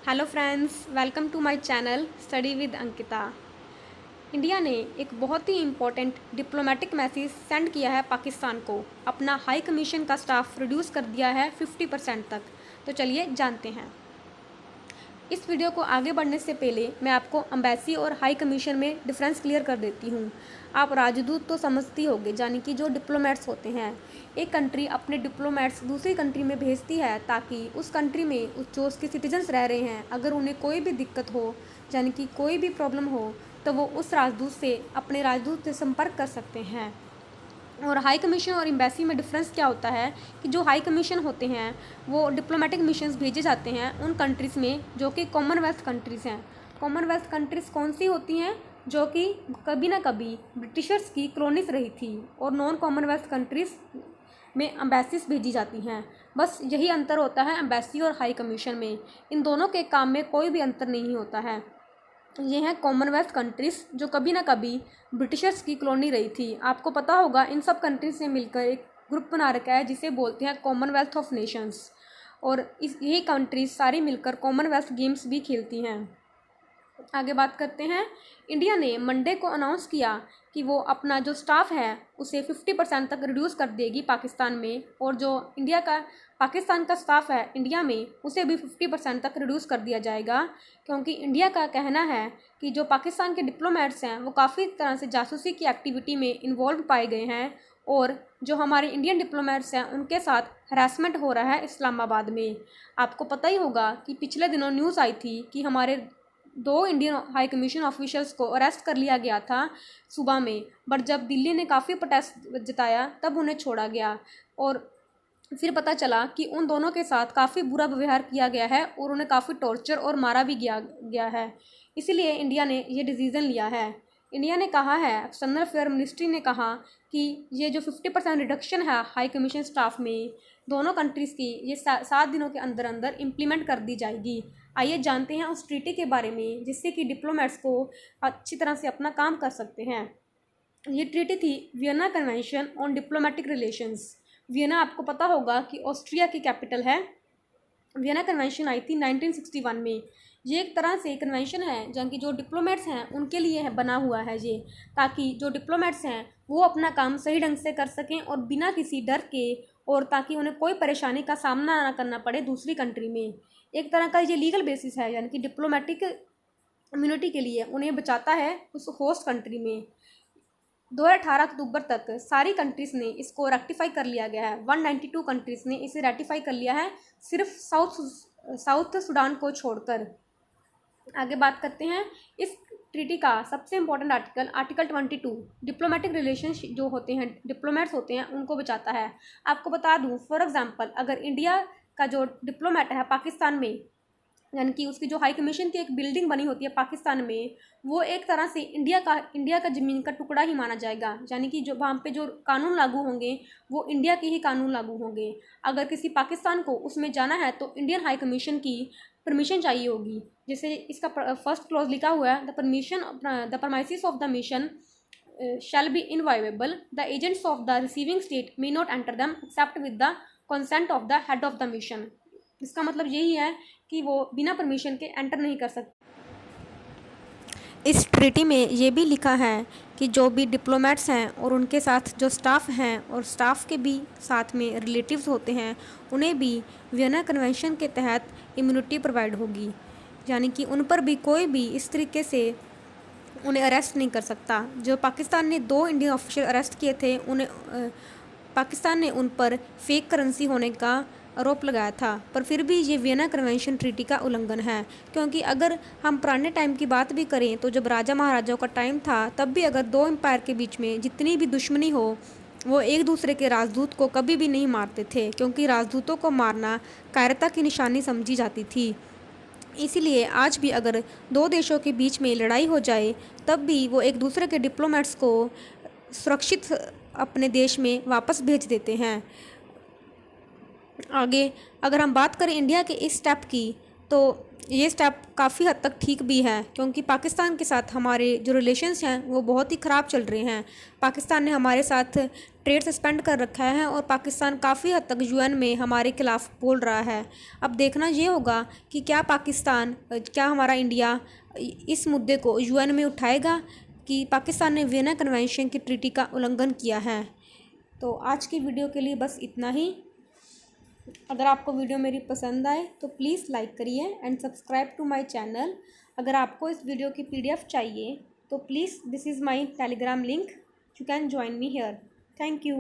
Hello friends, welcome to my channel study with Ankita. India ने एक बहुत ही इम्पोर्टेंट डिप्लोमेटिक मैसेज सेंड किया है पाकिस्तान को। अपना हाई कमीशन का स्टाफ रिड्यूस कर दिया है 50% तक। तो चलिए जानते हैं। इस वीडियो को आगे बढ़ने से पहले मैं आपको एम्बेसी और हाई कमीशन में डिफरेंस क्लियर कर देती हूँ। आप राजदूत तो समझती होंगे, यानी कि जो डिप्लोमेट्स होते हैं। एक कंट्री अपने डिप्लोमेट्स दूसरी कंट्री में भेजती है ताकि उस कंट्री में जो उसके सिटीजन्स रह रहे हैं, अगर उन्हें कोई भी दिक्कत हो, यानी कि कोई भी प्रॉब्लम हो, तो वो उस राजदूत से अपने राजदूत से संपर्क कर सकते हैं। और हाई कमीशन और एम्बेसी में डिफरेंस क्या होता है कि जो हाई कमीशन होते हैं वो डिप्लोमेटिक मिशंस भेजे जाते हैं उन कंट्रीज़ में जो कि कॉमनवेल्थ कंट्रीज़ हैं। कॉमनवेल्थ कंट्रीज़ कौन सी होती हैं? जो कि कभी ना कभी ब्रिटिशर्स की कॉलोनीज रही थी। और नॉन कॉमनवेल्थ कंट्रीज़ में एम्बेसीज भेजी जाती हैं। बस यही अंतर होता है एम्बेसी और हाई कमीशन में। इन दोनों के काम में कोई भी अंतर नहीं होता है। ये हैं कॉमनवेल्थ कंट्रीज़ जो कभी ना कभी ब्रिटिशर्स की कॉलोनी रही थी। आपको पता होगा इन सब कंट्रीज से मिलकर एक ग्रुप बना रखा है जिसे बोलते हैं कॉमनवेल्थ ऑफ नेशंस। और यही कंट्रीज सारी मिलकर कॉमनवेल्थ गेम्स भी खेलती हैं। आगे बात करते हैं। इंडिया ने मंडे को अनाउंस किया कि वो अपना जो स्टाफ है उसे 50% तक रिड्यूस कर देगी पाकिस्तान में। और जो पाकिस्तान का स्टाफ है इंडिया में उसे भी 50% तक रिड्यूस कर दिया जाएगा। क्योंकि इंडिया का कहना है कि जो पाकिस्तान के डिप्लोमेट्स हैं वो काफ़ी तरह से जासूसी की एक्टिविटी में इन्वॉल्व पाए गए हैं। और जो हमारे इंडियन डिप्लोमेट्स हैं उनके साथ हरासमेंट हो रहा है इस्लामाबाद में। आपको पता ही होगा कि पिछले दिनों न्यूज़ आई थी कि हमारे 2 इंडियन हाई कमीशन ऑफिशियल्स को अरेस्ट कर लिया गया था सुबह में। बट जब दिल्ली ने काफ़ी प्रोटेस्ट जताया तब उन्हें छोड़ा गया। और फिर पता चला कि उन दोनों के साथ काफ़ी बुरा व्यवहार किया गया है और उन्हें काफ़ी टॉर्चर और मारा भी गया है। इसीलिए इंडिया ने ये डिसीज़न लिया है। इंडिया ने कहा है, एक्सटर्नल अफेयर मिनिस्ट्री ने कहा कि ये जो 50% रिडक्शन है हाई कमीशन स्टाफ में दोनों कंट्रीज़ की, ये 7 दिनों के अंदर अंदर इम्प्लीमेंट कर दी जाएगी। आइए जानते हैं उस ट्रीटी के बारे में जिससे कि डिप्लोमेट्स को अच्छी तरह से अपना काम कर सकते हैं। ये ट्रीटी थी Vienna convention on diplomatic relations. Vienna आपको पता होगा कि ऑस्ट्रिया की कैपिटल है। वियना कन्वेंशन आई थी 1961 में। ये एक तरह से कन्वेंशन है जहाँ की जो डिप्लोमेट्स हैं उनके लिए बना हुआ है ये, ताकि जो डिप्लोमेट्स हैं वो अपना काम सही ढंग से कर सकें और बिना किसी डर के, और ताकि उन्हें कोई परेशानी का सामना ना करना पड़े दूसरी कंट्री में। एक तरह का ये लीगल बेसिस है, यानी कि डिप्लोमेटिक इम्यूनिटी के लिए उन्हें बचाता है उस होस्ट कंट्री में। 2018 अक्टूबर तक सारी कंट्रीज़ ने इसको रेक्टिफाई कर लिया गया है। 192 कंट्रीज़ ने इसे रेटिफाई कर लिया है, सिर्फ साउथ सुडान को छोड़कर। आगे बात करते हैं। इस ट्रीटी का सबसे इम्पोर्टेंट आर्टिकल 22 डिप्लोमेटिक रिलेशंस जो होते हैं, डिप्लोमेट्स होते हैं, उनको बचाता है। आपको बता दूं, फॉर एग्जांपल अगर इंडिया का जो डिप्लोमेट है पाकिस्तान में, यानी कि उसकी जो हाई कमीशन की एक बिल्डिंग बनी होती है पाकिस्तान में, वो एक तरह से इंडिया का ज़मीन का टुकड़ा ही माना जाएगा। यानी कि जो वहाँ पे जो कानून लागू होंगे वो इंडिया के ही कानून लागू होंगे। अगर किसी पाकिस्तान को उसमें जाना है तो इंडियन हाई कमीशन की परमिशन चाहिए होगी। जैसे इसका फर्स्ट क्लॉज लिखा हुआ है, the premises of the mission shall be inviolable, the agents of the receiving state may not enter them except with the consent of the head of the mission. इसका मतलब यही है कि वो बिना परमिशन के एंटर नहीं कर सकते। इस ट्रीटी में ये भी लिखा है कि जो भी डिप्लोमेट्स हैं और उनके साथ जो स्टाफ हैं और स्टाफ के भी साथ में रिलेटिव्स होते हैं, उन्हें भी वियना कन्वेंशन के तहत इम्यूनिटी प्रोवाइड होगी। यानी कि उन पर भी कोई भी इस तरीके से उन्हें अरेस्ट नहीं कर सकता। जो पाकिस्तान ने 2 इंडियन ऑफिशियल अरेस्ट किए थे, पाकिस्तान ने उन पर फेक करेंसी होने का आरोप लगाया था। पर फिर भी ये वियना कन्वेंशन ट्रीटी का उल्लंघन है। क्योंकि अगर हम पुराने टाइम की बात भी करें तो जब राजा महाराजाओं का टाइम था तब भी अगर 2 एम्पायर के बीच में जितनी भी दुश्मनी हो, वो एक दूसरे के राजदूत को कभी भी नहीं मारते थे, क्योंकि राजदूतों को मारना कायरता की निशानी समझी जाती थी। इसीलिए आज भी अगर 2 देशों के बीच में लड़ाई हो जाए तब भी वो एक दूसरे के डिप्लोमेट्स को सुरक्षित अपने देश में वापस भेज देते हैं। आगे अगर हम बात करें इंडिया के इस स्टेप की, तो ये स्टेप काफ़ी हद तक ठीक भी है, क्योंकि पाकिस्तान के साथ हमारे जो रिलेशंस हैं वो बहुत ही ख़राब चल रहे हैं। पाकिस्तान ने हमारे साथ ट्रेड सस्पेंड कर रखा है और पाकिस्तान काफ़ी हद तक यूएन में हमारे खिलाफ़ बोल रहा है। अब देखना ये होगा कि क्या हमारा इंडिया इस मुद्दे को यूएन में उठाएगा कि पाकिस्तान ने वियना कन्वेंशन की ट्रीटी का उल्लंघन किया है। तो आज की वीडियो के लिए बस इतना ही। अगर आपको वीडियो मेरी पसंद आए तो प्लीज़ लाइक करिए and subscribe to my channel. अगर आपको इस वीडियो की पीडीएफ चाहिए तो please this is my Telegram link, you can join me here. Thank you.